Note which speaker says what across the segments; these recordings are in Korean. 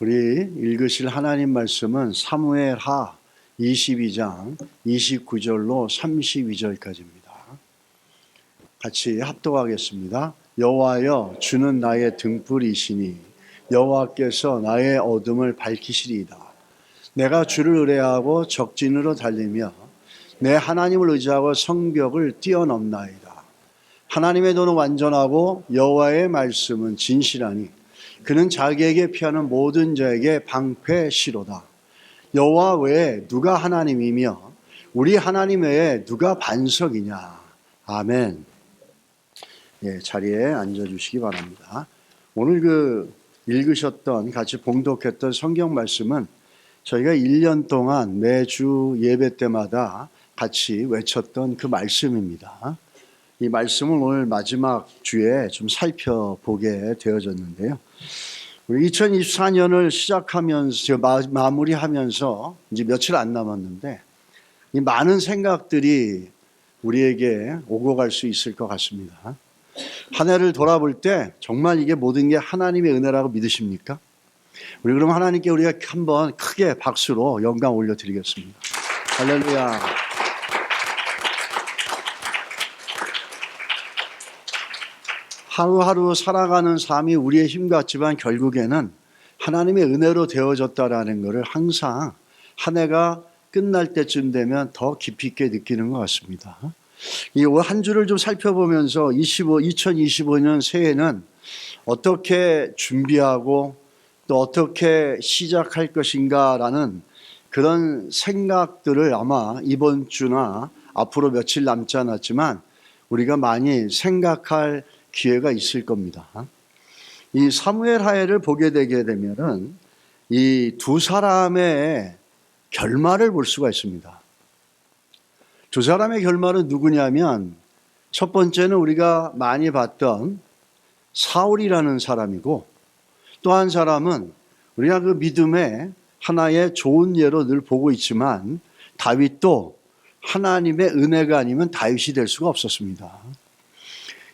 Speaker 1: 우리 읽으실 하나님 말씀은 사무엘하 22장 29절로 32절까지입니다. 같이 합독하겠습니다. 여호와여, 주는 나의 등불이시니 여호와께서 나의 어둠을 밝히시리이다. 내가 주를 의뢰하고 적진으로 달리며 내 하나님을 의지하고 성벽을 뛰어넘나이다. 하나님의 도는 완전하고 여호와의 말씀은 진실하니 그는 자기에게 피하는 모든 자에게 방패시로다. 여호와 외에 누가 하나님이며 우리 하나님 외에 누가 반석이냐. 아멘. 자리에 앉아주시기 바랍니다. 오늘 읽으셨던, 같이 봉독했던 성경 말씀은 저희가 1년 동안 매주 예배 때마다 같이 외쳤던 그 말씀입니다. 이 말씀을 오늘 마지막 주에 좀 살펴보게 되어졌는데요. 우리 2024년을 시작하면서, 마무리하면서 이제 며칠 안 남았는데 이 많은 생각들이 우리에게 오고 갈 수 있을 것 같습니다. 한 해를 돌아볼 때 정말 이게 모든 게 하나님의 은혜라고 믿으십니까? 우리 그럼 하나님께 우리가 한번 크게 박수로 영광 올려드리겠습니다. 할렐루야. 하루하루 살아가는 삶이 우리의 힘 같지만 결국에는 하나님의 은혜로 되어졌다라는 것을 항상 한 해가 끝날 때쯤 되면 더 깊이 있게 느끼는 것 같습니다. 이 한 주를 좀 살펴보면서 2025년 새해는 어떻게 준비하고 또 어떻게 시작할 것인가라는 그런 생각들을 아마 이번 주나 앞으로 며칠 남지 않았지만 우리가 많이 생각할 기회가 있을 겁니다. 이 사무엘하를 보게 되게 되면은 이 두 사람의 결말을 볼 수가 있습니다. 두 사람의 결말은 누구냐면 첫 번째는 우리가 많이 봤던 사울이라는 사람이고 또 한 사람은 우리가 그 믿음의 하나의 좋은 예로 늘 보고 있지만 다윗도 하나님의 은혜가 아니면 다윗이 될 수가 없었습니다.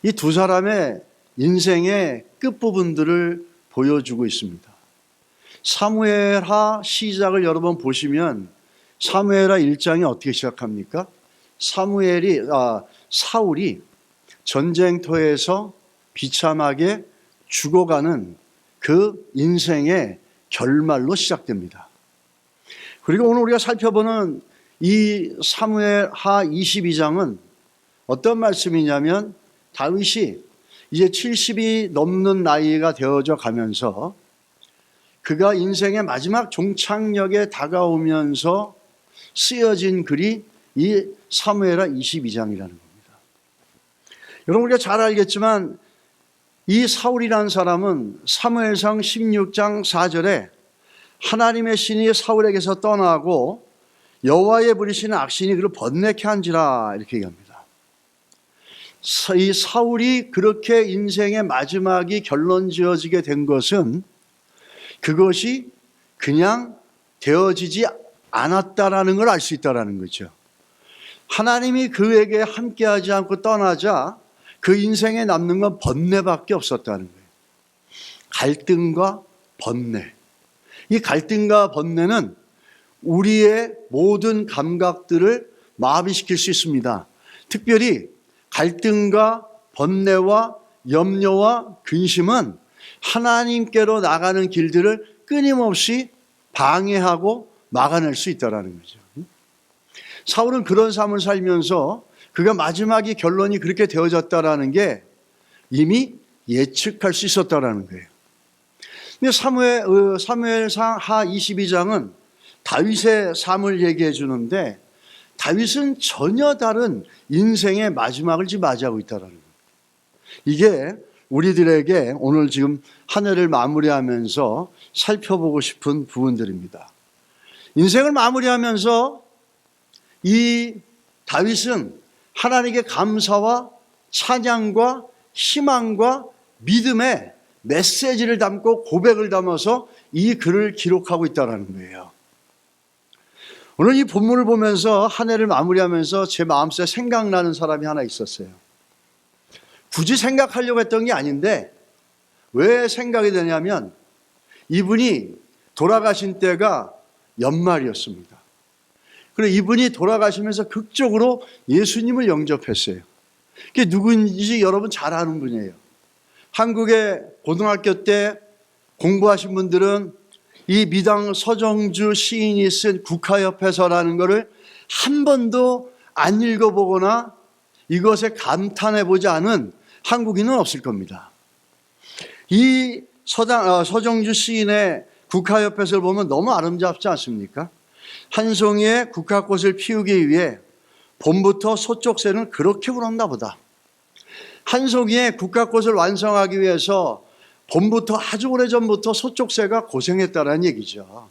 Speaker 1: 이 두 사람의 인생의 끝부분들을 보여주고 있습니다. 사무엘하 시작을 여러 번 보시면 사무엘하 1장이 어떻게 시작합니까? 사울이 전쟁터에서 비참하게 죽어가는 그 인생의 결말로 시작됩니다. 그리고 오늘 우리가 살펴보는 이 사무엘하 22장은 어떤 말씀이냐면 다윗이 이제 70이 넘는 나이가 되어져 가면서 그가 인생의 마지막 종착역에 다가오면서 쓰여진 글이 이 사무엘하 22장이라는 겁니다. 여러분 우리가 잘 알겠지만 이 사울이라는 사람은 사무엘상 16장 4절에 하나님의 신이 사울에게서 떠나고 여호와의 부리시는 악신이 그를 번뇌케 한지라 이렇게 얘기합니다. 이 사울이 그렇게 인생의 마지막이 결론 지어지게 된 것은 그것이 그냥 되어지지 않았다라는 걸 알 수 있다라는 거죠. 하나님이 그에게 함께하지 않고 떠나자 그 인생에 남는 건 번뇌밖에 없었다는 거예요. 갈등과 번뇌. 이 갈등과 번뇌는 우리의 모든 감각들을 마비시킬 수 있습니다. 특별히 갈등과 번뇌와 염려와 근심은 하나님께로 나가는 길들을 끊임없이 방해하고 막아낼 수 있다는 거죠. 사울은 그런 삶을 살면서 그가 마지막이 결론이 그렇게 되어졌다는 게 이미 예측할 수 있었다는 거예요. 근데 사무엘상 하 22장은 다윗의 삶을 얘기해 주는데 다윗은 전혀 다른 인생의 마지막을 지금 맞이하고 있다는 거예요. 이게 우리들에게 오늘 지금 한 해를 마무리하면서 살펴보고 싶은 부분들입니다. 인생을 마무리하면서 이 다윗은 하나님께 감사와 찬양과 희망과 믿음의 메시지를 담고 고백을 담아서 이 글을 기록하고 있다는 거예요. 오늘 이 본문을 보면서 한 해를 마무리하면서 제 마음속에 생각나는 사람이 하나 있었어요. 굳이 생각하려고 했던 게 아닌데 왜 생각이 되냐면 이분이 돌아가신 때가 연말이었습니다. 그리고 이분이 돌아가시면서 극적으로 예수님을 영접했어요. 그게 누구인지 여러분 잘 아는 분이에요. 한국의 고등학교 때 공부하신 분들은 이 미당 서정주 시인이 쓴 국화협회서라는 것을 한 번도 안 읽어보거나 이것에 감탄해보지 않은 한국인은 없을 겁니다. 이 서정주 시인의 국화협회서를 보면 너무 아름답지 않습니까? 한 송이의 국화꽃을 피우기 위해 봄부터 소쪽새는 그렇게 울었나 보다. 한 송이의 국화꽃을 완성하기 위해서 봄부터 아주 오래전부터 소쪽새가 고생했다는 얘기죠.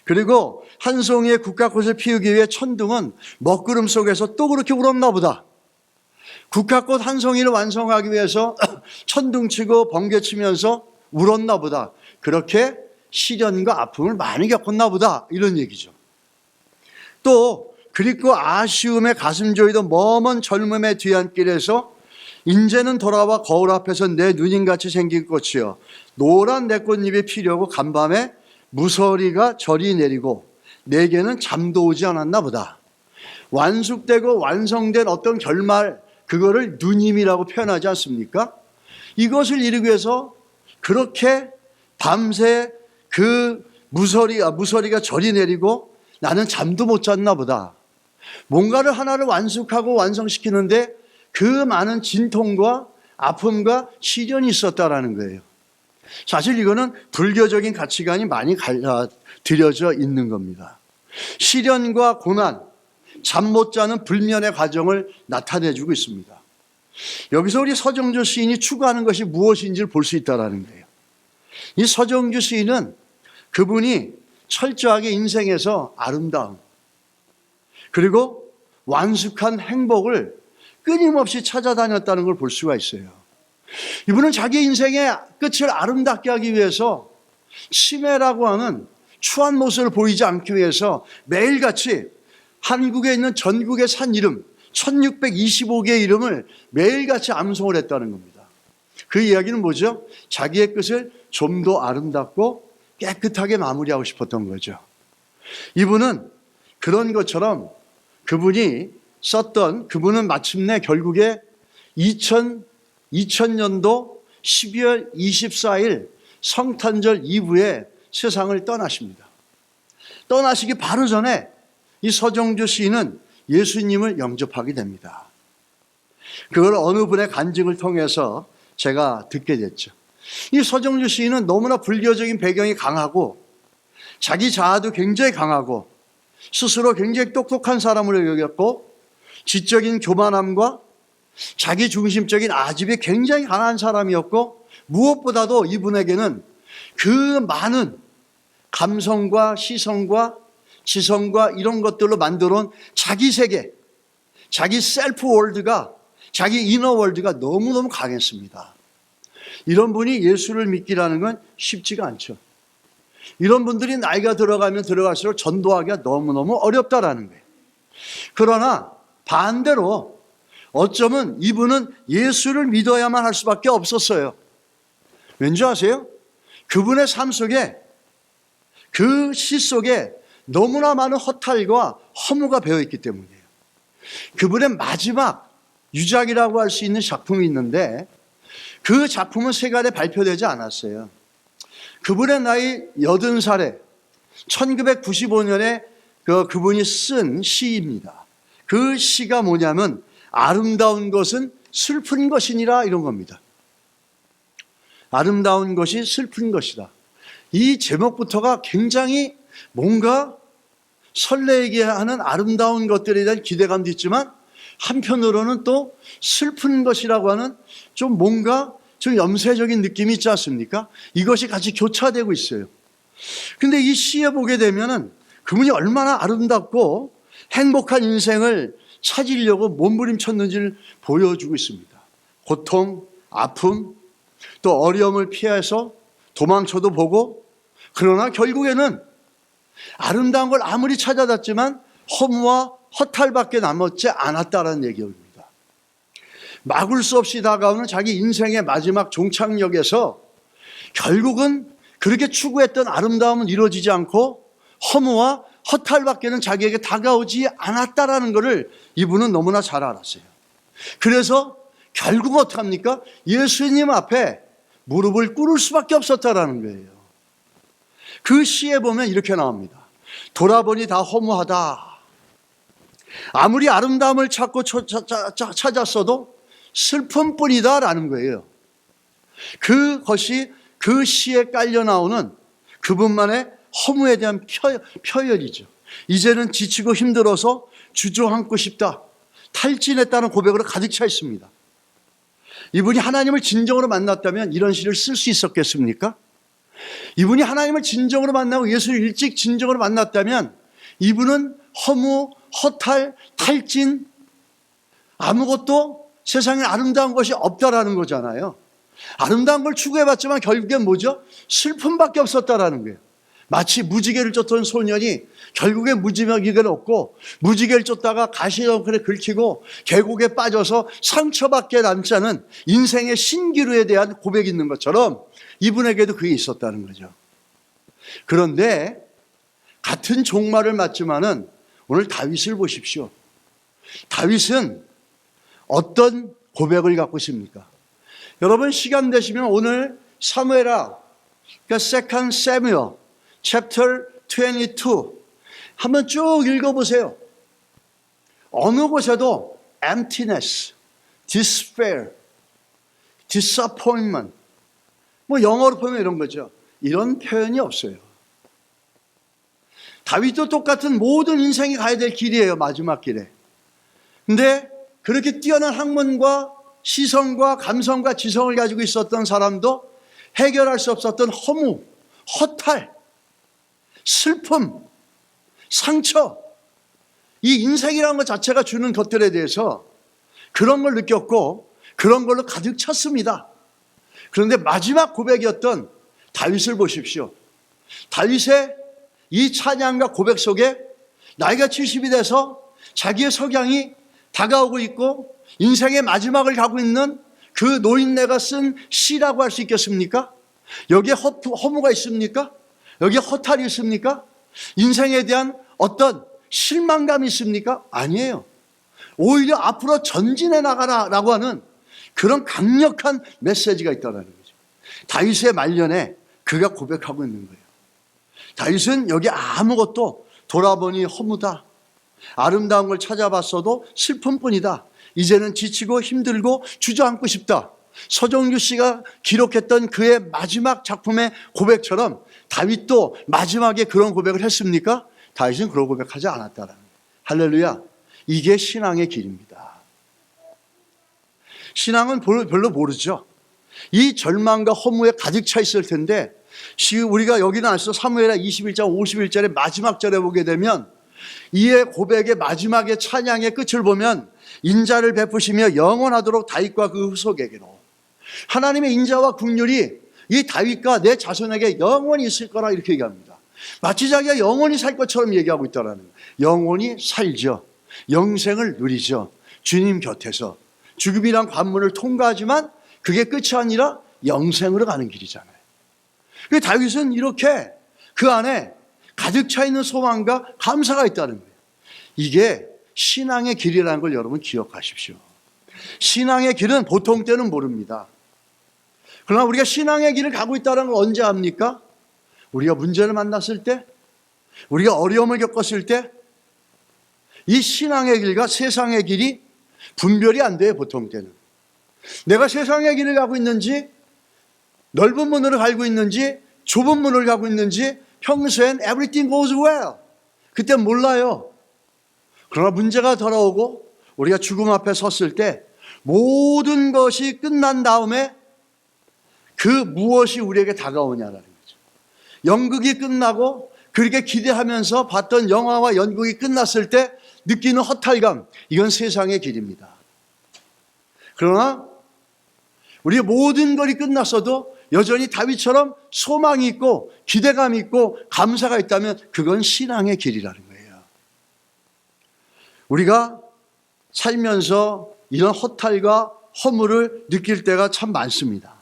Speaker 1: 그리고 한 송이의 국화꽃을 피우기 위해 천둥은 먹구름 속에서 또 그렇게 울었나 보다. 국화꽃 한 송이를 완성하기 위해서 천둥치고 번개치면서 울었나 보다. 그렇게 시련과 아픔을 많이 겪었나 보다. 이런 얘기죠. 또 그립고 아쉬움에 가슴 조이던 머먼 젊음의 뒤안길에서 인제는 돌아와 거울 앞에서 내 누님같이 생긴 꽃이여 노란 내 꽃잎이 피려고 간밤에 무서리가 절이 내리고 내게는 잠도 오지 않았나 보다. 완숙되고 완성된 어떤 결말, 그거를 누님이라고 표현하지 않습니까? 이것을 이루기 위해서 그렇게 밤새 그 무서리가 절이 내리고 나는 잠도 못 잤나 보다. 뭔가를 하나를 완숙하고 완성시키는데 그 많은 진통과 아픔과 시련이 있었다라는 거예요. 사실 이거는 불교적인 가치관이 많이 들여져 있는 겁니다. 시련과 고난, 잠 못 자는 불면의 과정을 나타내주고 있습니다. 여기서 우리 서정주 시인이 추구하는 것이 무엇인지를 볼 수 있다는 거예요. 이 서정주 시인은 그분이 철저하게 인생에서 아름다움 그리고 완숙한 행복을 끊임없이 찾아다녔다는 걸 볼 수가 있어요. 이분은 자기 인생의 끝을 아름답게 하기 위해서 치매라고 하는 추한 모습을 보이지 않기 위해서 매일같이 한국에 있는 전국의 산 이름 1625개의 이름을 매일같이 암송을 했다는 겁니다. 그 이야기는 뭐죠? 자기의 끝을 좀 더 아름답고 깨끗하게 마무리하고 싶었던 거죠. 이분은 그런 것처럼 그분은 마침내 결국에 2000년도 12월 24일 성탄절 이후에 세상을 떠나십니다. 떠나시기 바로 전에 이 서정주 시인은 예수님을 영접하게 됩니다. 그걸 어느 분의 간증을 통해서 제가 듣게 됐죠. 이 서정주 시인은 너무나 불교적인 배경이 강하고 자기 자아도 굉장히 강하고 스스로 굉장히 똑똑한 사람으로 여겼고 지적인 교만함과 자기 중심적인 아집이 굉장히 강한 사람이었고 무엇보다도 이분에게는 그 많은 감성과 시선과 지성과 이런 것들로 만들어온 자기 세계, 자기 셀프 월드가, 자기 이너 월드가 너무너무 강했습니다. 이런 분이 예수를 믿기라는 건 쉽지가 않죠. 이런 분들이 나이가 들어가면 들어갈수록 전도하기가 너무너무 어렵다라는 거예요. 그러나 반대로 어쩌면 이분은 예수를 믿어야만 할 수밖에 없었어요. 왠지 아세요? 그분의 삶 속에, 그 시 속에 너무나 많은 허탈과 허무가 배어있기 때문이에요. 그분의 마지막 유작이라고 할 수 있는 작품이 있는데 그 작품은 세간에 발표되지 않았어요. 그분의 나이 80살에 1995년에 그분이 쓴 시입니다. 그 시가 뭐냐면 아름다운 것은 슬픈 것이니라 이런 겁니다. 아름다운 것이 슬픈 것이다. 이 제목부터가 굉장히 뭔가 설레게 하는 아름다운 것들에 대한 기대감도 있지만 한편으로는 또 슬픈 것이라고 하는 좀 뭔가 좀 염세적인 느낌이 있지 않습니까? 이것이 같이 교차되고 있어요. 근데 이 시에 보게 되면은 그분이 얼마나 아름답고 행복한 인생을 찾으려고 몸부림쳤는지를 보여주고 있습니다. 고통, 아픔, 또 어려움을 피해서 도망쳐도 보고 그러나 결국에는 아름다운 걸 아무리 찾아봤지만 허무와 허탈밖에 남았지 않았다는 얘기입니다. 막을 수 없이 다가오는 자기 인생의 마지막 종착역에서 결국은 그렇게 추구했던 아름다움은 이루어지지 않고 허무와 허탈밖에는 자기에게 다가오지 않았다라는 것을 이분은 너무나 잘 알았어요. 그래서 결국 어떡합니까? 예수님 앞에 무릎을 꿇을 수밖에 없었다라는 거예요. 그 시에 보면 이렇게 나옵니다. 돌아보니 다 허무하다. 아무리 아름다움을 찾고 찾았어도 슬픔뿐이다 라는 거예요. 그것이 그 시에 깔려 나오는 그분만의 허무에 대한 표현이죠. 이제는 지치고 힘들어서 주저앉고 싶다. 탈진했다는 고백으로 가득 차 있습니다. 이분이 하나님을 진정으로 만났다면 이런 시를 쓸 수 있었겠습니까? 이분이 하나님을 진정으로 만나고 예수를 일찍 진정으로 만났다면 이분은 허무, 허탈, 탈진, 아무것도 세상에 아름다운 것이 없다라는 거잖아요. 아름다운 걸 추구해봤지만 결국엔 뭐죠? 슬픔밖에 없었다라는 거예요. 마치 무지개를 쫓던 소년이 결국엔 무지개를 얻고 무지개를 쫓다가 가시덩굴에 긁히고 계곡에 빠져서 상처밖에 남지 않은 인생의 신기루에 대한 고백이 있는 것처럼 이분에게도 그게 있었다는 거죠. 그런데 같은 종말을 맞지만은 오늘 다윗을 보십시오. 다윗은 어떤 고백을 갖고 있습니까? 여러분 시간 되시면 오늘 사무엘하, 그러니까 Second Samuel Chapter 22 한번 쭉 읽어보세요. 어느 곳에도 emptiness, despair, disappointment, 뭐 영어로 보면 이런 거죠. 이런 표현이 없어요. 다윗도 똑같은 모든 인생이 가야 될 길이에요. 마지막 길에. 근데 그렇게 뛰어난 학문과 시선과 감성과 지성을 가지고 있었던 사람도 해결할 수 없었던 허무, 허탈, 슬픔, 상처, 이 인생이라는 것 자체가 주는 것들에 대해서 그런 걸 느꼈고 그런 걸로 가득 찼습니다. 그런데 마지막 고백이었던 다윗을 보십시오. 다윗의 이 찬양과 고백 속에 나이가 70이 돼서 자기의 석양이 다가오고 있고 인생의 마지막을 가고 있는 그 노인네가 쓴 시라고 할 수 있겠습니까? 여기에 허무가 있습니까? 여기에 허탈이 있습니까? 인생에 대한 어떤 실망감이 있습니까? 아니에요. 오히려 앞으로 전진해 나가라라고 하는 그런 강력한 메시지가 있다는 거죠. 다윗의 말년에 그가 고백하고 있는 거예요. 다윗은 여기 아무것도 돌아보니 허무다. 아름다운 걸 찾아봤어도 슬픔뿐이다. 이제는 지치고 힘들고 주저앉고 싶다. 서정규 씨가 기록했던 그의 마지막 작품의 고백처럼 다윗도 마지막에 그런 고백을 했습니까? 다윗은 그런 고백하지 않았다라는 거예요. 할렐루야. 이게 신앙의 길입니다. 신앙은 별로 모르죠. 이 절망과 허무에 가득 차 있을 텐데 우리가 여기 나와서 사무엘하 21장 51절의 마지막 절에 보게 되면 이의 고백의 마지막의 찬양의 끝을 보면 인자를 베푸시며 영원하도록 다윗과 그 후손에게로 하나님의 인자와 긍휼이 이 다윗과 내 자손에게 영원히 있을 거라 이렇게 얘기합니다. 마치 자기가 영원히 살 것처럼 얘기하고 있다는 거예요. 영원히 살죠. 영생을 누리죠. 주님 곁에서 죽음이란 관문을 통과하지만 그게 끝이 아니라 영생으로 가는 길이잖아요. 그래서 다윗은 이렇게 그 안에 가득 차 있는 소망과 감사가 있다는 거예요. 이게 신앙의 길이라는 걸 여러분 기억하십시오. 신앙의 길은 보통 때는 모릅니다. 그러나 우리가 신앙의 길을 가고 있다는 걸 언제 압니까? 우리가 문제를 만났을 때, 우리가 어려움을 겪었을 때, 이 신앙의 길과 세상의 길이 분별이 안 돼요, 보통 때는. 내가 세상의 길을 가고 있는지, 넓은 문으로 가고 있는지, 좁은 문을 가고 있는지, 평소엔 everything goes well. 그때 몰라요. 그러나 문제가 돌아오고 우리가 죽음 앞에 섰을 때 모든 것이 끝난 다음에 그 무엇이 우리에게 다가오냐라는 거죠. 연극이 끝나고 그렇게 기대하면서 봤던 영화와 연극이 끝났을 때 느끼는 허탈감, 이건 세상의 길입니다. 그러나 우리의 모든 것이 끝났어도 여전히 다윗처럼 소망이 있고 기대감이 있고 감사가 있다면 그건 신앙의 길이라는 거예요. 우리가 살면서 이런 허탈과 허물을 느낄 때가 참 많습니다.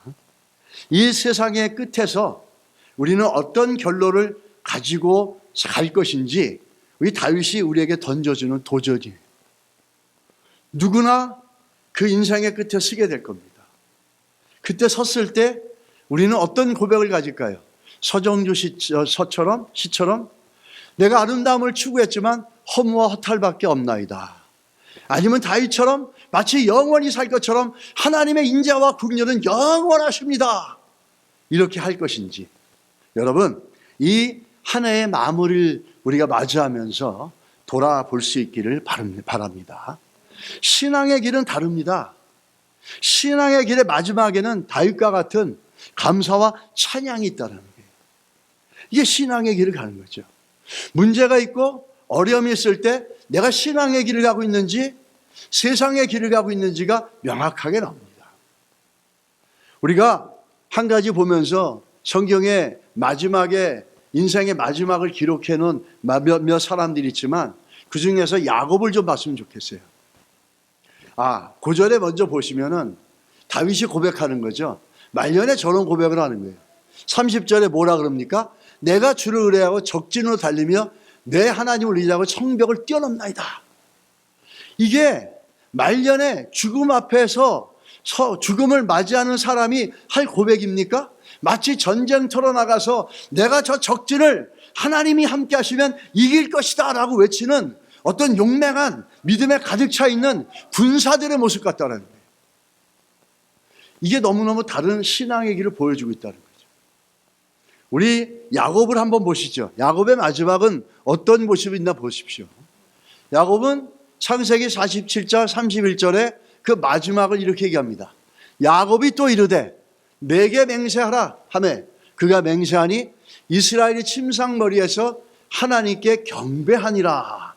Speaker 1: 이 세상의 끝에서 우리는 어떤 결론을 가지고 갈 것인지 우리 다윗이 우리에게 던져주는 도전이에요. 누구나 그 인생의 끝에 서게 될 겁니다. 그때 섰을 때 우리는 어떤 고백을 가질까요? 서정주 시처럼 내가 아름다움을 추구했지만 허무와 허탈밖에 없나이다. 아니면 다윗처럼 마치 영원히 살 것처럼 하나님의 인자와 긍휼은 영원하십니다. 이렇게 할 것인지. 여러분, 이 한 해의 마무리를 우리가 맞이하면서 돌아볼 수 있기를 바랍니다. 신앙의 길은 다릅니다. 신앙의 길의 마지막에는 다윗과 같은 감사와 찬양이 있다는 거예요. 이게 신앙의 길을 가는 거죠. 문제가 있고 어려움이 있을 때 내가 신앙의 길을 가고 있는지 세상의 길을 가고 있는지가 명확하게 나옵니다. 우리가 한 가지 보면서 성경의 마지막에 인생의 마지막을 기록해 놓은 몇몇 사람들이 있지만 그 중에서 야곱을 좀 봤으면 좋겠어요. 고절에 먼저 보시면은 다윗이 고백하는 거죠. 말년에 저런 고백을 하는 거예요. 30절에 뭐라 그럽니까? 내가 주를 의뢰하고 적진으로 달리며 내 하나님을 의지하고 성벽을 뛰어넘나이다. 이게 말년에 죽음 앞에서 죽음을 맞이하는 사람이 할 고백입니까? 마치 전쟁터로 나가서 내가 저 적진을 하나님이 함께 하시면 이길 것이다 라고 외치는 어떤 용맹한 믿음에 가득 차 있는 군사들의 모습 같다는 거예요. 이게 너무너무 다른 신앙의 길을 보여주고 있다는 거죠. 우리 야곱을 한번 보시죠. 야곱의 마지막은 어떤 모습이 있나 보십시오. 야곱은 창세기 47장 31절에 그 마지막을 이렇게 얘기합니다. 야곱이 또 이르되 내게 맹세하라 하매 그가 맹세하니 이스라엘이 침상머리에서 하나님께 경배하니라.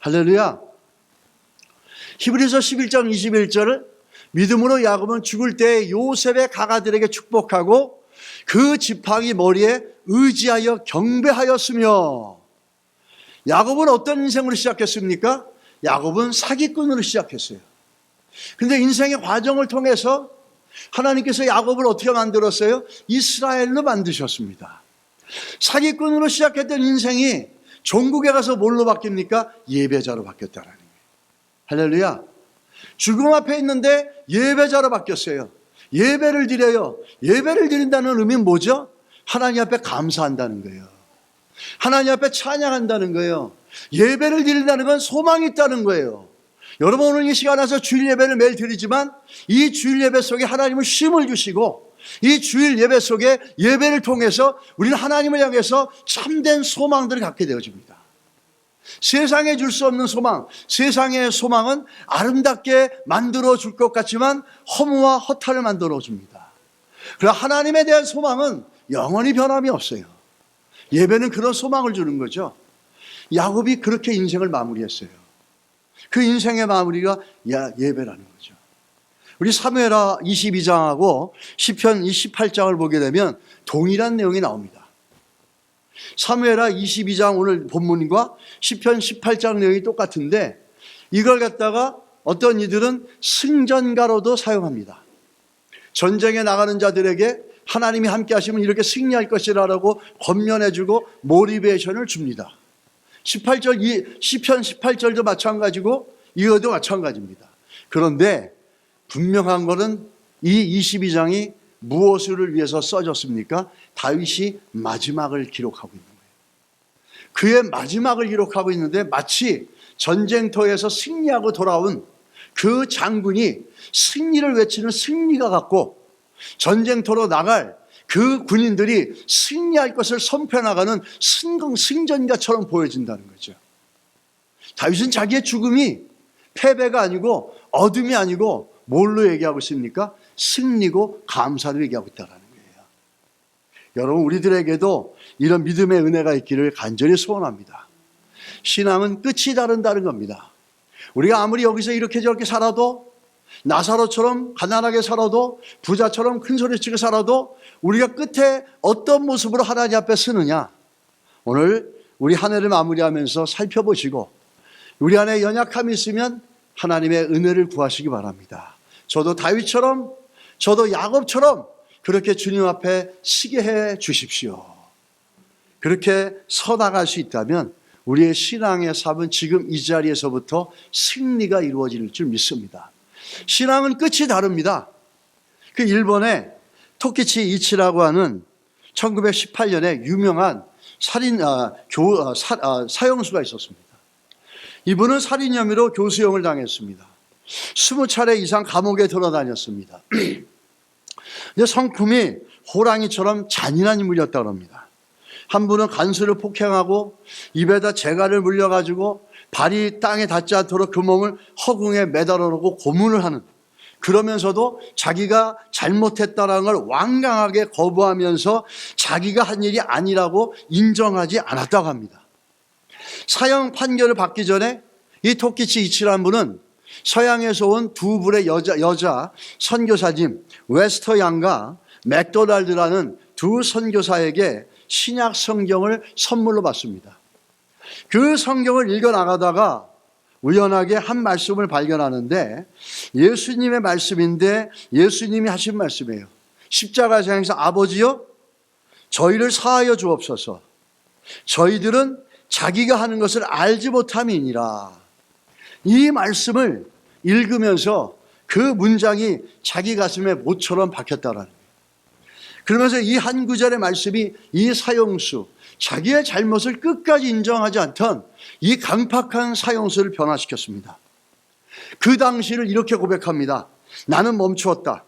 Speaker 1: 할렐루야. 히브리서 11장 21절을 믿음으로 야곱은 죽을 때 요셉의 가가들에게 축복하고 그 지팡이 머리에 의지하여 경배하였으며. 야곱은 어떤 인생으로 시작했습니까? 야곱은 사기꾼으로 시작했어요. 그런데 인생의 과정을 통해서 하나님께서 야곱을 어떻게 만들었어요? 이스라엘로 만드셨습니다. 사기꾼으로 시작했던 인생이 종국에 가서 뭘로 바뀝니까? 예배자로 바뀌었다는 거예요. 할렐루야. 죽음 앞에 있는데 예배자로 바뀌었어요. 예배를 드려요. 예배를 드린다는 의미는 뭐죠? 하나님 앞에 감사한다는 거예요. 하나님 앞에 찬양한다는 거예요. 예배를 드린다는 건 소망이 있다는 거예요. 여러분, 오늘 이 시간 와서 주일 예배를 매일 드리지만 이 주일 예배 속에 하나님은 쉼을 주시고 이 주일 예배 속에 예배를 통해서 우리는 하나님을 향해서 참된 소망들을 갖게 되어집니다. 세상에 줄 수 없는 소망, 세상의 소망은 아름답게 만들어 줄 것 같지만 허무와 허탈을 만들어 줍니다. 그러나 하나님에 대한 소망은 영원히 변함이 없어요. 예배는 그런 소망을 주는 거죠. 야곱이 그렇게 인생을 마무리했어요. 그 인생의 마무리가 예배라는 거죠. 우리 사무엘하 22장하고 시편 28장을 보게 되면 동일한 내용이 나옵니다. 사무엘하 22장 오늘 본문과 시편 18장 내용이 똑같은데 이걸 갖다가 어떤 이들은 승전가로도 사용합니다. 전쟁에 나가는 자들에게 하나님이 함께 하시면 이렇게 승리할 것이라고 권면해주고 모티베이션을 줍니다. 18절, 시편 18절도 마찬가지고 이거도 마찬가지입니다. 그런데 분명한 것은 이 22장이 무엇을 위해서 써졌습니까? 다윗이 마지막을 기록하고 있는 거예요. 그의 마지막을 기록하고 있는데 마치 전쟁터에서 승리하고 돌아온 그 장군이 승리를 외치는 승리가 같고 전쟁터로 나갈 그 군인들이 승리할 것을 선포해나가는 승전가처럼 보여진다는 거죠. 다윗은 자기의 죽음이 패배가 아니고 어둠이 아니고 뭘로 얘기하고 있습니까? 승리고 감사로 얘기하고 있다는 거예요. 여러분, 우리들에게도 이런 믿음의 은혜가 있기를 간절히 소원합니다. 신앙은 끝이 다른다는 겁니다. 우리가 아무리 여기서 이렇게 저렇게 살아도 나사로처럼 가난하게 살아도 부자처럼 큰 소리치고 살아도 우리가 끝에 어떤 모습으로 하나님 앞에 서느냐, 오늘 우리 한 해를 마무리하면서 살펴보시고 우리 안에 연약함이 있으면 하나님의 은혜를 구하시기 바랍니다. 저도 다윗처럼, 저도 야곱처럼 그렇게 주님 앞에 서게 해 주십시오. 그렇게 서 나갈 수 있다면 우리의 신앙의 삶은 지금 이 자리에서부터 승리가 이루어질 줄 믿습니다. 신앙은 끝이 다릅니다. 그 일본의 토키치 이치라고 하는 1918년에 유명한 사형수가 있었습니다. 이분은 살인 혐의로 교수형을 당했습니다. 20차례 이상 감옥에 돌아다녔습니다. 근데 성품이 호랑이처럼 잔인한 인물이었다고 합니다. 한 분은 간수를 폭행하고 입에다 재갈을 물려가지고 발이 땅에 닿지 않도록 그 몸을 허공에 매달아 놓고 고문을 하는, 그러면서도 자기가 잘못했다는 걸 완강하게 거부하면서 자기가 한 일이 아니라고 인정하지 않았다고 합니다. 사형 판결을 받기 전에 이 토키치 이치라는 분은 서양에서 온 두 분의 여자 선교사님 웨스터 양과 맥도날드라는 두 선교사에게 신약 성경을 선물로 받습니다. 그 성경을 읽어나가다가 우연하게 한 말씀을 발견하는데 예수님의 말씀인데 예수님이 하신 말씀이에요. 십자가상에서 아버지여 저희를 사하여 주옵소서. 저희들은 자기가 하는 것을 알지 못함이니라. 이 말씀을 읽으면서 그 문장이 자기 가슴에 못처럼 박혔다라는 거예요. 그러면서 이 한 구절의 말씀이 이 사형수, 자기의 잘못을 끝까지 인정하지 않던 이 강팍한 사형수를 변화시켰습니다. 그 당시를 이렇게 고백합니다. 나는 멈추었다.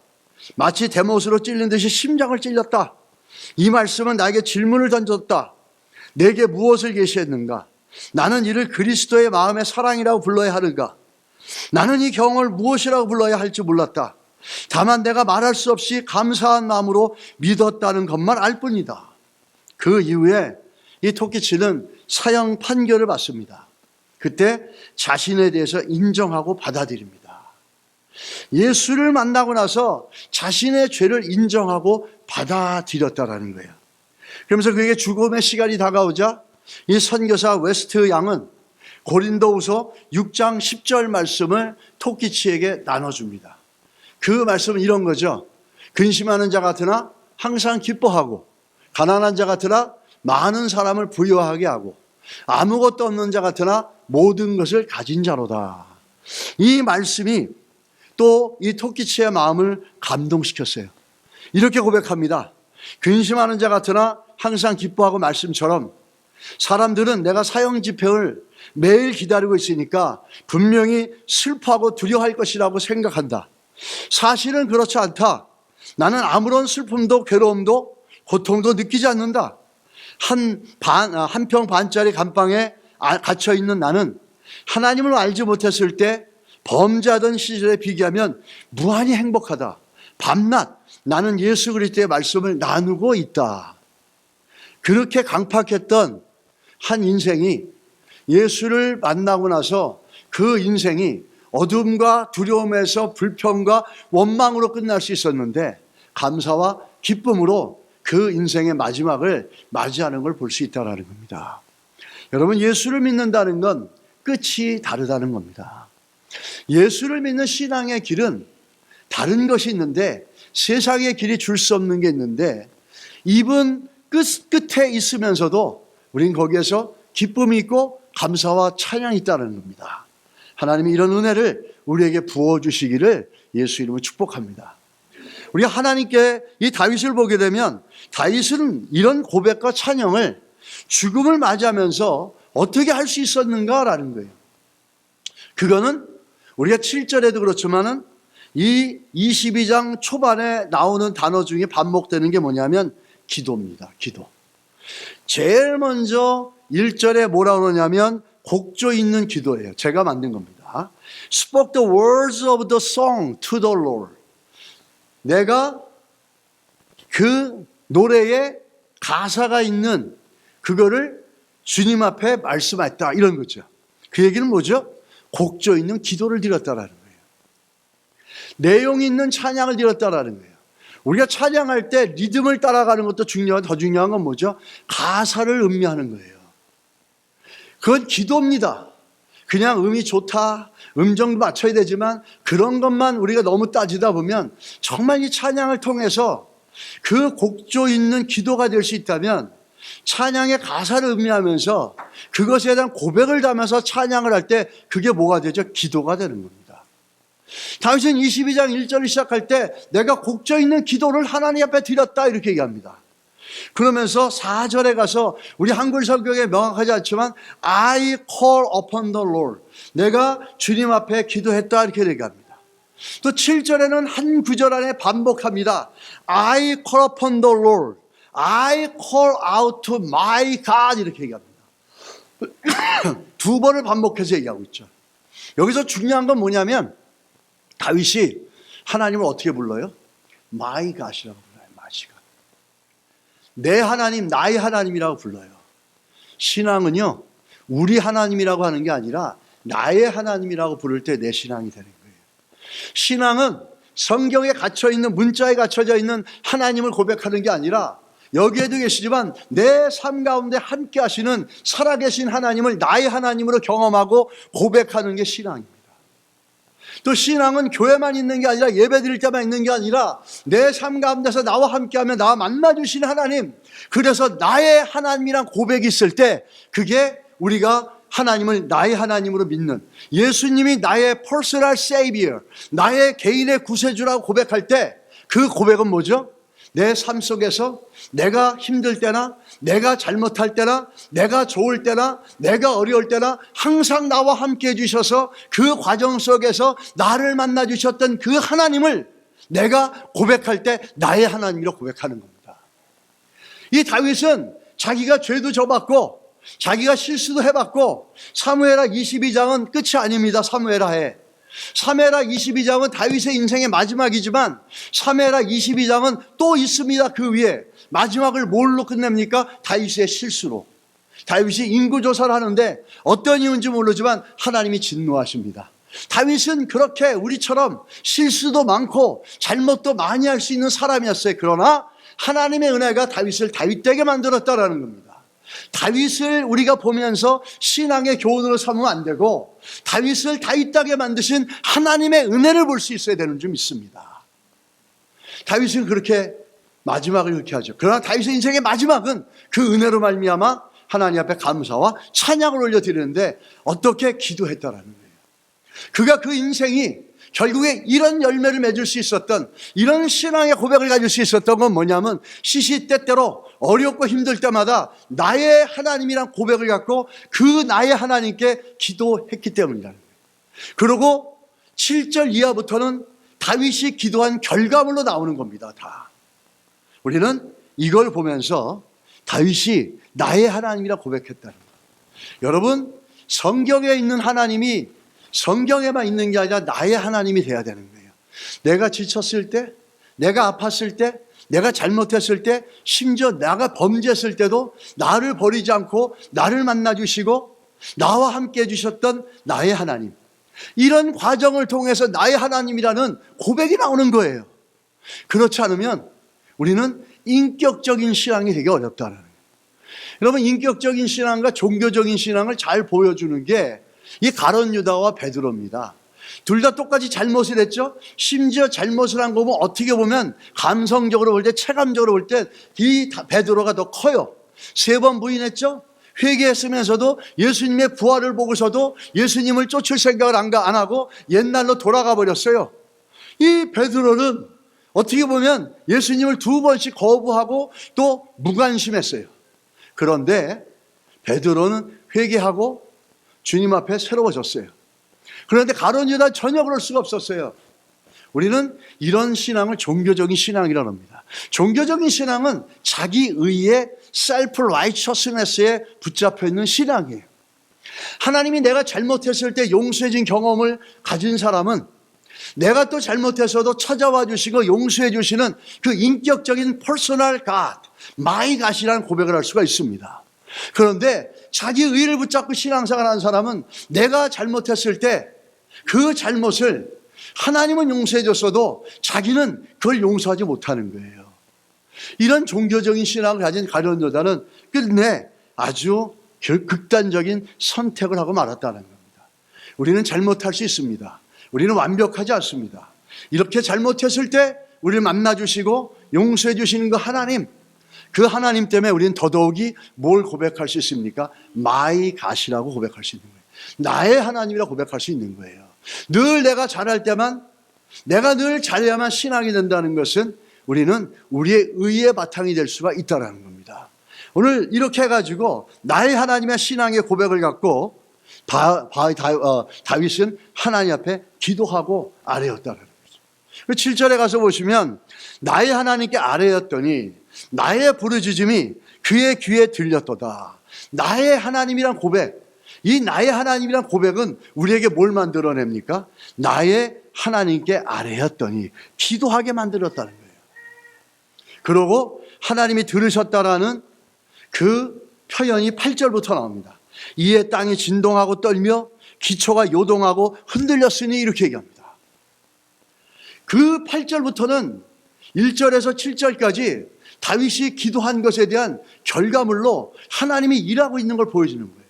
Speaker 1: 마치 대못으로 찔린 듯이 심장을 찔렸다. 이 말씀은 나에게 질문을 던졌다. 내게 무엇을 계시했는가? 나는 이를 그리스도의 마음의 사랑이라고 불러야 하는가? 나는 이 경험을 무엇이라고 불러야 할지 몰랐다. 다만 내가 말할 수 없이 감사한 마음으로 믿었다는 것만 알 뿐이다. 그 이후에 이 토키치는 사형 판결을 받습니다. 그때 자신에 대해서 인정하고 받아들입니다. 예수를 만나고 나서 자신의 죄를 인정하고 받아들였다라는 거예요. 그러면서 그에게 죽음의 시간이 다가오자 이 선교사 웨스트 양은 고린도후서 6장 10절 말씀을 토키치에게 나눠줍니다. 그 말씀은 이런 거죠. 근심하는 자 같으나 항상 기뻐하고, 가난한 자 같으나 많은 사람을 부유하게 하고, 아무것도 없는 자 같으나 모든 것을 가진 자로다. 이 말씀이 또 이 토키치의 마음을 감동시켰어요. 이렇게 고백합니다. 근심하는 자 같으나 항상 기뻐하고 말씀처럼 사람들은 내가 사형 집행을 매일 기다리고 있으니까 분명히 슬퍼하고 두려워할 것이라고 생각한다. 사실은 그렇지 않다. 나는 아무런 슬픔도 괴로움도 고통도 느끼지 않는다. 한 평 반짜리 감방에 갇혀 있는 나는 하나님을 알지 못했을 때 범죄하던 시절에 비교하면 무한히 행복하다. 밤낮 나는 예수 그리스도의 말씀을 나누고 있다. 그렇게 강팍했던 한 인생이 예수를 만나고 나서 그 인생이 어둠과 두려움에서 불평과 원망으로 끝날 수 있었는데 감사와 기쁨으로 그 인생의 마지막을 맞이하는 걸 볼 수 있다는 겁니다. 여러분, 예수를 믿는다는 건 끝이 다르다는 겁니다. 예수를 믿는 신앙의 길은 다른 것이 있는데 세상의 길이 줄 수 없는 게 있는데 입은 끝에 있으면서도 우린 거기에서 기쁨이 있고 감사와 찬양이 있다는 겁니다. 하나님이 이런 은혜를 우리에게 부어주시기를 예수 이름으로 축복합니다. 우리가 하나님께 이 다윗을 보게 되면 다윗은 이런 고백과 찬양을 죽음을 맞이하면서 어떻게 할 수 있었는가라는 거예요. 그거는 우리가 7절에도 그렇지만은 이 22장 초반에 나오는 단어 중에 반복되는 게 뭐냐면 기도입니다. 기도. 제일 먼저 1절에 뭐라고 그러냐면 곡조 있는 기도예요. 제가 만든 겁니다. Spoke the words of the song to the Lord. 내가 그 노래에 가사가 있는 그거를 주님 앞에 말씀했다. 이런 거죠. 그 얘기는 뭐죠? 곡조 있는 기도를 드렸다라는 거예요. 내용 있는 찬양을 드렸다라는 거예요. 우리가 찬양할 때 리듬을 따라가는 것도 더 중요한 건 뭐죠? 가사를 음미하는 거예요. 그건 기도입니다. 그냥 음이 좋다, 음정도 맞춰야 되지만 그런 것만 우리가 너무 따지다 보면 정말 이 찬양을 통해서 그 곡조 있는 기도가 될 수 있다면 찬양의 가사를 음미하면서 그것에 대한 고백을 담아서 찬양을 할 때 그게 뭐가 되죠? 기도가 되는 겁니다. 다윗은 22장 1절을 시작할 때 내가 곡조 있는 기도를 하나님 앞에 드렸다 이렇게 얘기합니다. 그러면서 4절에 가서 우리 한글 성경에 명확하지 않지만 I call upon the Lord, 내가 주님 앞에 기도했다 이렇게 얘기합니다. 또 7절에는 한 구절 안에 반복합니다. I call upon the Lord, I call out to my God 이렇게 얘기합니다. 두 번을 반복해서 얘기하고 있죠. 여기서 중요한 건 뭐냐면 다윗이 하나님을 어떻게 불러요? My God이라고 불러요. My God. 내 하나님, 나의 하나님이라고 불러요. 신앙은요, 우리 하나님이라고 하는 게 아니라 나의 하나님이라고 부를 때 내 신앙이 되는 거예요. 신앙은 성경에 갇혀있는, 문자에 갇혀져 있는 하나님을 고백하는 게 아니라 여기에도 계시지만 내 삶 가운데 함께 하시는 살아계신 하나님을 나의 하나님으로 경험하고 고백하는 게 신앙입니다. 또 신앙은 교회만 있는 게 아니라 예배 드릴 때만 있는 게 아니라 내 삶 가운데서 나와 함께하며 나와 만나주신 하나님, 그래서 나의 하나님이란 고백이 있을 때 그게 우리가 하나님을 나의 하나님으로 믿는, 예수님이 나의 personal savior, 나의 개인의 구세주라고 고백할 때 그 고백은 뭐죠? 내 삶 속에서 내가 힘들 때나 내가 잘못할 때나 내가 좋을 때나 내가 어려울 때나 항상 나와 함께 해주셔서 그 과정 속에서 나를 만나주셨던 그 하나님을 내가 고백할 때 나의 하나님이라고 고백하는 겁니다. 이 다윗은 자기가 죄도 져봤고 자기가 실수도 해봤고, 사무엘하 22장은 끝이 아닙니다. 사무엘하에 22장은 다윗의 인생의 마지막이지만 사무엘하 22장은 또 있습니다. 그 위에 마지막을 뭘로 끝냅니까? 다윗의 실수로. 다윗이 인구조사를 하는데 어떤 이유인지 모르지만 하나님이 진노하십니다. 다윗은 그렇게 우리처럼 실수도 많고 잘못도 많이 할 수 있는 사람이었어요. 그러나 하나님의 은혜가 다윗을 다윗되게 만들었다라는 겁니다. 다윗을 우리가 보면서 신앙의 교훈으로 삼으면 안 되고 다윗을 다윗되게 만드신 하나님의 은혜를 볼 수 있어야 되는 줄 믿습니다. 다윗은 그렇게 마지막을 그렇게 하죠. 그러나 다윗의 인생의 마지막은 그 은혜로 말미암아 하나님 앞에 감사와 찬양을 올려드리는데 어떻게 기도했다라는 거예요. 그가 그 인생이 결국에 이런 열매를 맺을 수 있었던, 이런 신앙의 고백을 가질 수 있었던 건 뭐냐면 시시때때로 어렵고 힘들 때마다 나의 하나님이란 고백을 갖고 그 나의 하나님께 기도했기 때문이라는 거예요. 그리고 7절 이하부터는 다윗이 기도한 결과물로 나오는 겁니다. 다. 우리는 이걸 보면서 다윗이 나의 하나님이라 고백했다는 거예요. 여러분, 성경에 있는 하나님이 성경에만 있는 게 아니라 나의 하나님이 돼야 되는 거예요. 내가 지쳤을 때, 내가 아팠을 때, 내가 잘못했을 때, 심지어 내가 범죄했을 때도 나를 버리지 않고 나를 만나주시고 나와 함께 해주셨던 나의 하나님, 이런 과정을 통해서 나의 하나님이라는 고백이 나오는 거예요. 그렇지 않으면 우리는 인격적인 신앙이 되게 어렵다는 거예요. 여러분, 인격적인 신앙과 종교적인 신앙을 잘 보여주는 게 이 가룟 유다와 베드로입니다. 둘 다 똑같이 잘못을 했죠. 심지어 잘못을 한 거 보면 어떻게 보면 감성적으로 볼 때, 체감적으로 볼 때 이 베드로가 더 커요. 3번 부인했죠. 회개했으면서도 예수님의 부활을 보고서도 예수님을 쫓을 생각을 안 하고 옛날로 돌아가 버렸어요. 이 베드로는 어떻게 보면 예수님을 2번씩 거부하고 또 무관심했어요. 그런데 베드로는 회개하고 주님 앞에 새로워졌어요. 그런데 가룟 유다 전혀 그럴 수가 없었어요. 우리는 이런 신앙을 종교적인 신앙이라고 합니다. 종교적인 신앙은 자기 의의 셀프 라이처스네스에 붙잡혀 있는 신앙이에요. 하나님이 내가 잘못했을 때 용서해 준 경험을 가진 사람은 내가 또 잘못해서도 찾아와 주시고 용서해 주시는 그 인격적인 퍼스널 갓, 마이 갓이라는 고백을 할 수가 있습니다. 그런데 자기 의를 붙잡고 신앙생활 하는 사람은 내가 잘못했을 때 그 잘못을 하나님은 용서해 줬어도 자기는 그걸 용서하지 못하는 거예요. 이런 종교적인 신앙을 가진 가룟 유다는 끝내 아주 극단적인 선택을 하고 말았다는 겁니다. 우리는 잘못할 수 있습니다. 우리는 완벽하지 않습니다. 이렇게 잘못했을 때 우리를 만나주시고 용서해 주시는 그 하나님 때문에 우리는 더더욱이 뭘 고백할 수 있습니까? My God이라고 고백할 수 있는 거예요. 나의 하나님이라고 고백할 수 있는 거예요. 늘 내가 잘할 때만, 내가 늘 잘해야만 신앙이 된다는 것은 우리는 우리의 의의 바탕이 될 수가 있다는 겁니다. 오늘 이렇게 해가지고 나의 하나님의 신앙의 고백을 갖고 다윗은 하나님 앞에 기도하고 아뢰었다는 거죠. 7절에 가서 보시면 나의 하나님께 아뢰었더니 나의 부르짖음이 그의 귀에 들렸도다. 나의 하나님이란 고백, 이 나의 하나님이란 고백은 우리에게 뭘 만들어냅니까? 나의 하나님께 아뢰었더니 기도하게 만들었다는 거예요. 그러고 하나님이 들으셨다라는 그 표현이 8절부터 나옵니다. 이에 땅이 진동하고 떨며 기초가 요동하고 흔들렸으니 이렇게 얘기합니다. 그 8절부터는 1절에서 7절까지 다윗이 기도한 것에 대한 결과물로 하나님이 일하고 있는 걸 보여주는 거예요.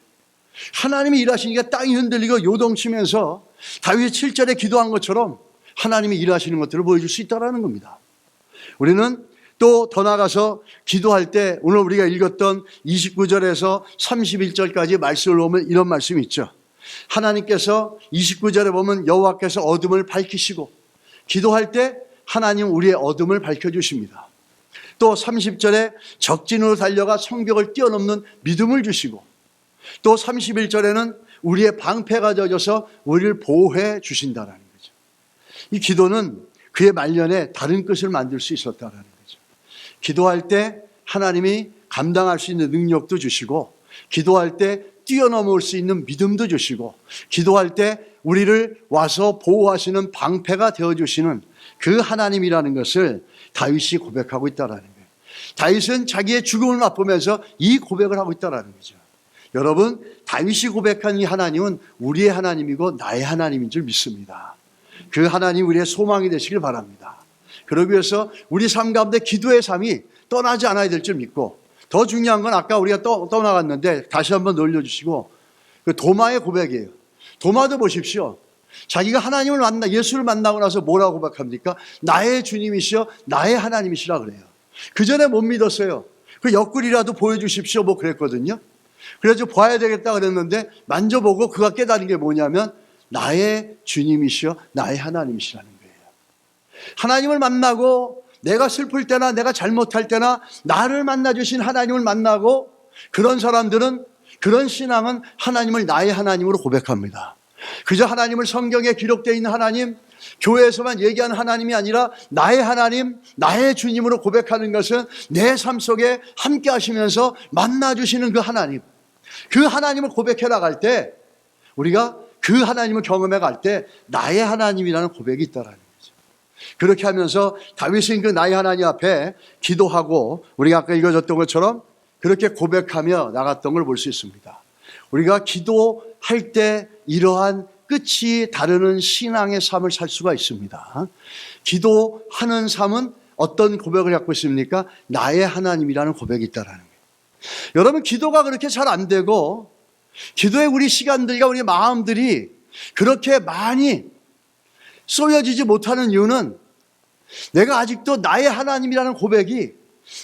Speaker 1: 하나님이 일하시니까 땅이 흔들리고 요동치면서 다윗이 7절에 기도한 것처럼 하나님이 일하시는 것들을 보여줄 수 있다는 겁니다. 우리는 또 더 나아가서 기도할 때 오늘 우리가 읽었던 29절에서 31절까지 말씀을 보면 이런 말씀이 있죠. 하나님께서 29절에 보면 여호와께서 어둠을 밝히시고, 기도할 때 하나님 우리의 어둠을 밝혀주십니다. 또 30절에 적진으로 달려가 성벽을 뛰어넘는 믿음을 주시고, 또 31절에는 우리의 방패가 져져서 우리를 보호해 주신다는 거죠. 이 기도는 그의 말년에 다른 끝을 만들 수 있었다는 거죠. 기도할 때 하나님이 감당할 수 있는 능력도 주시고, 기도할 때 뛰어넘을 수 있는 믿음도 주시고, 기도할 때 우리를 와서 보호하시는 방패가 되어주시는 그 하나님이라는 것을 다윗이 고백하고 있다는 거예요. 다윗은 자기의 죽음을 맛보면서 이 고백을 하고 있다는 거죠. 여러분, 다윗이 고백한 이 하나님은 우리의 하나님이고 나의 하나님인 줄 믿습니다. 그 하나님 우리의 소망이 되시길 바랍니다. 그러기 위해서 우리 삶 가운데 기도의 삶이 떠나지 않아야 될 줄 믿고, 더 중요한 건 아까 우리가 떠나갔는데 다시 한번 놀려주시고, 그 도마의 고백이에요. 도마도 보십시오. 자기가 하나님을 예수를 만나고 나서 뭐라고 고백합니까? 나의 주님이시여 나의 하나님이시라 그래요. 그 전에 못 믿었어요. 그 옆구리라도 보여주십시오 뭐 그랬거든요. 그래서 봐야 되겠다 그랬는데 만져보고 그가 깨달은 게 뭐냐면 나의 주님이시여 나의 하나님이시라는 거예요. 하나님을 만나고 내가 슬플 때나 내가 잘못할 때나 나를 만나주신 하나님을 만나고, 그런 사람들은, 그런 신앙은 하나님을 나의 하나님으로 고백합니다. 그저 하나님을 성경에 기록되어 있는 하나님, 교회에서만 얘기하는 하나님이 아니라 나의 하나님, 나의 주님으로 고백하는 것은 내 삶 속에 함께 하시면서 만나주시는 그 하나님, 그 하나님을 고백해 나갈 때, 우리가 그 하나님을 경험해 갈 때 나의 하나님이라는 고백이 있다라는 거죠. 그렇게 하면서 다윗은 그 나의 하나님 앞에 기도하고, 우리가 아까 읽어줬던 것처럼 그렇게 고백하며 나갔던 걸 볼 수 있습니다. 우리가 기도할 때 이러한 끝이 다르는 신앙의 삶을 살 수가 있습니다. 기도하는 삶은 어떤 고백을 갖고 있습니까? 나의 하나님이라는 고백이 있다라는 거예요. 여러분, 기도가 그렇게 잘 안 되고, 기도에 우리 시간들과 우리 마음들이 그렇게 많이 쏘여지지 못하는 이유는 내가 아직도 나의 하나님이라는 고백이,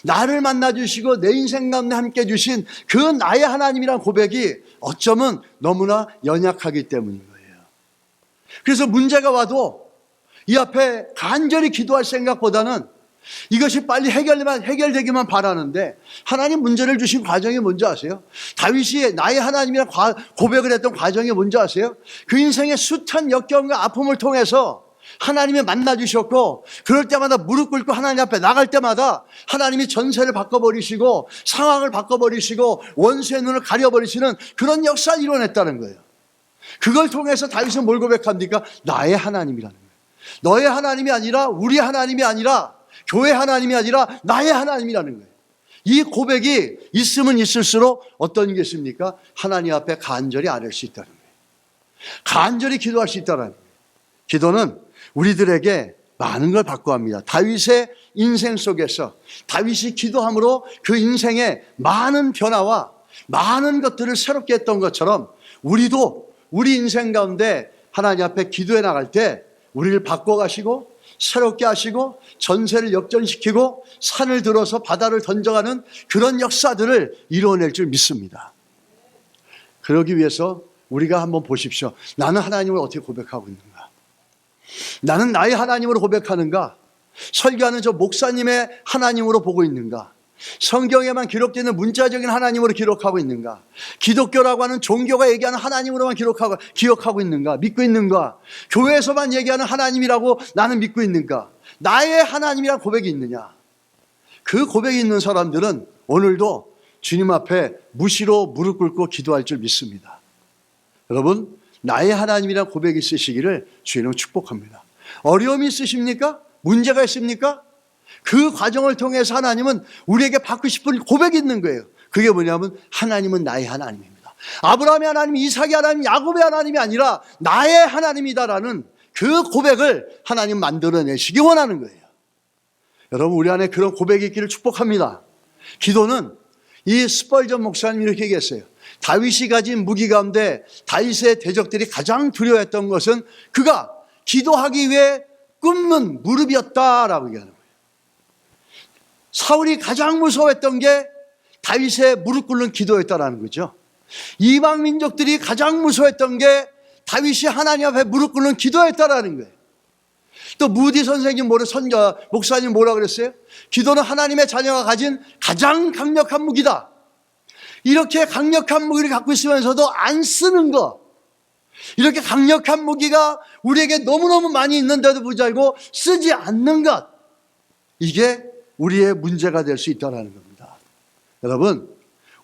Speaker 1: 나를 만나주시고 내 인생 가운데 함께 주신 그 나의 하나님이라는 고백이 어쩌면 너무나 연약하기 때문인 거예요. 그래서 문제가 와도 이 앞에 간절히 기도할 생각보다는 이것이 빨리 해결되기만 바라는데, 하나님 문제를 주신 과정이 뭔지 아세요? 다윗이 나의 하나님이라 고백을 했던 과정이 뭔지 아세요? 그 인생의 숱한 역경과 아픔을 통해서 하나님이 만나주셨고, 그럴 때마다 무릎 꿇고 하나님 앞에 나갈 때마다 하나님이 전세를 바꿔버리시고 상황을 바꿔버리시고 원수의 눈을 가려버리시는 그런 역사를 이뤄냈다는 거예요. 그걸 통해서 다윗은 뭘 고백합니까? 나의 하나님이라는 거예요. 너의 하나님이 아니라, 우리 하나님이 아니라, 교회 하나님이 아니라 나의 하나님이라는 거예요. 이 고백이 있으면 있을수록 어떤 게 있습니까? 하나님 앞에 간절히 아뢰을 수 있다는 거예요. 간절히 기도할 수 있다는 거예요. 기도는 우리들에게 많은 걸 받고 합니다. 다윗의 인생 속에서 다윗이 기도함으로 그 인생에 많은 변화와 많은 것들을 새롭게 했던 것처럼, 우리도 우리 인생 가운데 하나님 앞에 기도해 나갈 때 우리를 바꿔가시고 새롭게 하시고 전세를 역전시키고 산을 들어서 바다를 던져가는 그런 역사들을 이루어낼 줄 믿습니다. 그러기 위해서 우리가 한번 보십시오. 나는 하나님을 어떻게 고백하고 있는가? 나는 나의 하나님으로 고백하는가? 설교하는 저 목사님의 하나님으로 보고 있는가? 성경에만 기록되는 문자적인 하나님으로 기록하고 있는가? 기독교라고 하는 종교가 얘기하는 하나님으로만 기억하고 있는가? 믿고 있는가? 교회에서만 얘기하는 하나님이라고 나는 믿고 있는가? 나의 하나님이란 고백이 있느냐? 그 고백이 있는 사람들은 오늘도 주님 앞에 무시로 무릎 꿇고 기도할 줄 믿습니다. 여러분, 나의 하나님이란 고백이 있으시기를 주님은 축복합니다. 어려움이 있으십니까? 문제가 있습니까? 그 과정을 통해서 하나님은 우리에게 받고 싶은 고백이 있는 거예요. 그게 뭐냐면 하나님은 나의 하나님입니다. 아브라함의 하나님, 이삭의 하나님, 야곱의 하나님이 아니라 나의 하나님이다라는 그 고백을 하나님 만들어내시기 원하는 거예요. 여러분, 우리 안에 그런 고백이 있기를 축복합니다. 기도는 이 스펄전 목사님이 이렇게 얘기했어요. 다윗이 가진 무기 가운데 다윗의 대적들이 가장 두려워했던 것은 그가 기도하기 위해 꿇는 무릎이었다라고 얘기하는 거예요. 사울이 가장 무서워했던 게 다윗의 무릎 꿇는 기도였다라는 거죠. 이방 민족들이 가장 무서워했던 게 다윗이 하나님 앞에 무릎 꿇는 기도였다라는 거예요. 또 무디 선생님 목사님 뭐라 그랬어요? 기도는 하나님의 자녀가 가진 가장 강력한 무기다. 이렇게 강력한 무기를 갖고 있으면서도 안 쓰는 것, 이렇게 강력한 무기가 우리에게 너무너무 많이 있는데도 불구하고 쓰지 않는 것, 이게 우리의 문제가 될 수 있다는 겁니다. 여러분,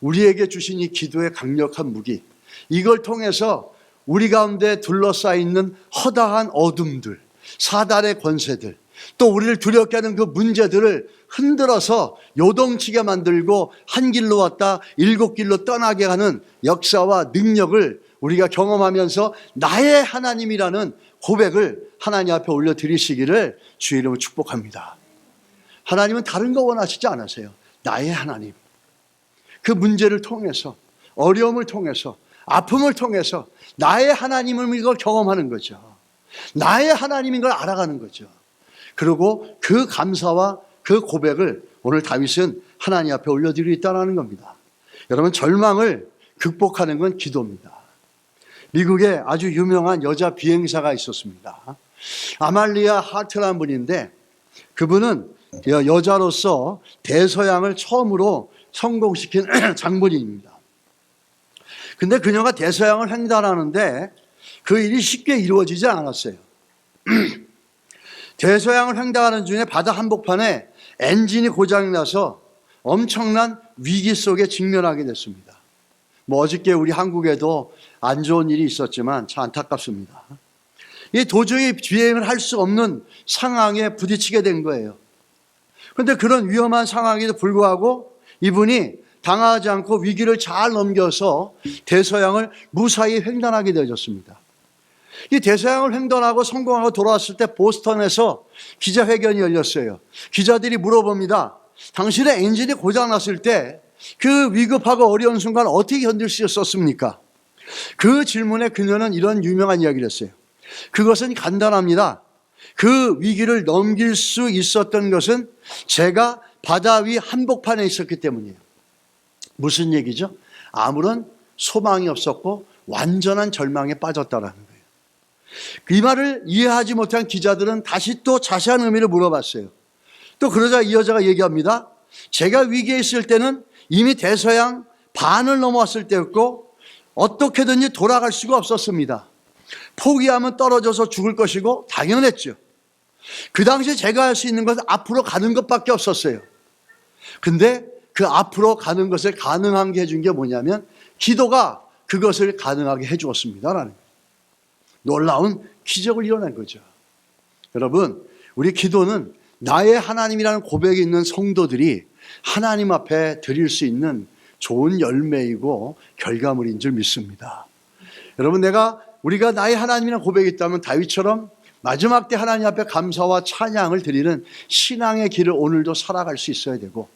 Speaker 1: 우리에게 주신 이 기도의 강력한 무기, 이걸 통해서 우리 가운데 둘러싸여 있는 허다한 어둠들, 사단의 권세들, 또 우리를 두렵게 하는 그 문제들을 흔들어서 요동치게 만들고 한 길로 왔다 일곱 길로 떠나게 하는 역사와 능력을 우리가 경험하면서 나의 하나님이라는 고백을 하나님 앞에 올려드리시기를 주의 이름으로 축복합니다. 하나님은 다른 거 원하시지 않으세요. 나의 하나님. 그 문제를 통해서, 어려움을 통해서, 아픔을 통해서 나의 하나님을 이걸 경험하는 거죠. 나의 하나님인 걸 알아가는 거죠. 그리고 그 감사와 그 고백을 오늘 다윗은 하나님 앞에 올려드리겠다는 겁니다. 여러분, 절망을 극복하는 건 기도입니다. 미국에 아주 유명한 여자 비행사가 있었습니다. 아말리아 하트라는 분인데, 그분은 여자로서 대서양을 처음으로 성공시킨 장본인입니다. 근데 그녀가 대서양을 횡단하는데 그 일이 쉽게 이루어지지 않았어요. 대서양을 횡단하는 중에 바다 한복판에 엔진이 고장이 나서 엄청난 위기 속에 직면하게 됐습니다. 어저께 우리 한국에도 안 좋은 일이 있었지만 참 안타깝습니다. 이 도저히 비행을 할 수 없는 상황에 부딪히게 된 거예요. 그런데 그런 위험한 상황에도 불구하고 이분이 당하지 않고 위기를 잘 넘겨서 대서양을 무사히 횡단하게 되어졌습니다. 이 대서양을 횡단하고 성공하고 돌아왔을 때 보스턴에서 기자회견이 열렸어요. 기자들이 물어봅니다. 당신의 엔진이 고장났을 때 그 위급하고 어려운 순간 어떻게 견딜 수 있었습니까? 그 질문에 그녀는 이런 유명한 이야기를 했어요. 그것은 간단합니다. 그 위기를 넘길 수 있었던 것은 제가 바다 위 한복판에 있었기 때문이에요. 무슨 얘기죠? 아무런 소망이 없었고 완전한 절망에 빠졌다라는 거예요. 이 말을 이해하지 못한 기자들은 다시 또 자세한 의미를 물어봤어요. 또 그러자 이 여자가 얘기합니다. 제가 위기에 있을 때는 이미 대서양 반을 넘어왔을 때였고 어떻게든지 돌아갈 수가 없었습니다. 포기하면 떨어져서 죽을 것이고 당연했죠. 그 당시에 제가 할 수 있는 것은 앞으로 가는 것밖에 없었어요. 근데 그 앞으로 가는 것을 가능하게 해준 게 뭐냐면 기도가 그것을 가능하게 해주었습니다라는 놀라운 기적을 이뤄낸 거죠. 여러분, 우리 기도는 나의 하나님이라는 고백이 있는 성도들이 하나님 앞에 드릴 수 있는 좋은 열매이고 결과물인 줄 믿습니다. 여러분, 우리가 나의 하나님이라는 고백이 있다면 다윗처럼 마지막 때 하나님 앞에 감사와 찬양을 드리는 신앙의 길을 오늘도 살아갈 수 있어야 되고,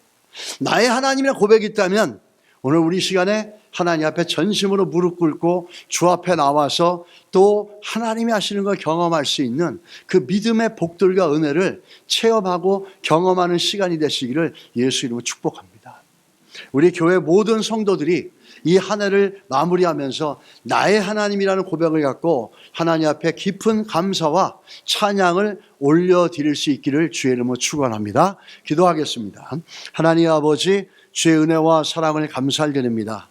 Speaker 1: 나의 하나님이라는 고백이 있다면 오늘 우리 시간에 하나님 앞에 전심으로 무릎 꿇고 주 앞에 나와서 또 하나님이 하시는 걸 경험할 수 있는 그 믿음의 복들과 은혜를 체험하고 경험하는 시간이 되시기를 예수 이름으로 축복합니다. 우리 교회 모든 성도들이 이 한 해를 마무리하면서 나의 하나님이라는 고백을 갖고 하나님 앞에 깊은 감사와 찬양을 올려드릴 수 있기를 주의 이름으로 축원합니다. 기도하겠습니다. 하나님 아버지, 주의 은혜와 사랑을 감사드립니다.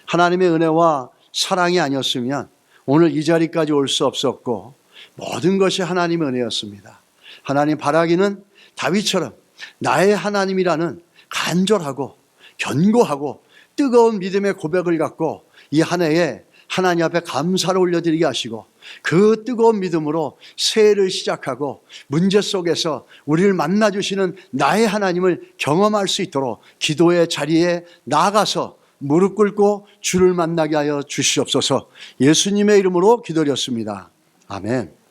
Speaker 1: 하나님의 은혜와 사랑이 아니었으면 오늘 이 자리까지 올 수 없었고 모든 것이 하나님의 은혜였습니다. 하나님 바라기는 다윗처럼 나의 하나님이라는 간절하고 견고하고 뜨거운 믿음의 고백을 갖고 이 한 해에 하나님 앞에 감사를 올려드리게 하시고 그 뜨거운 믿음으로 새해를 시작하고 문제 속에서 우리를 만나주시는 나의 하나님을 경험할 수 있도록 기도의 자리에 나아가서 무릎 꿇고 주를 만나게 하여 주시옵소서. 예수님의 이름으로 기도드렸습니다. 아멘.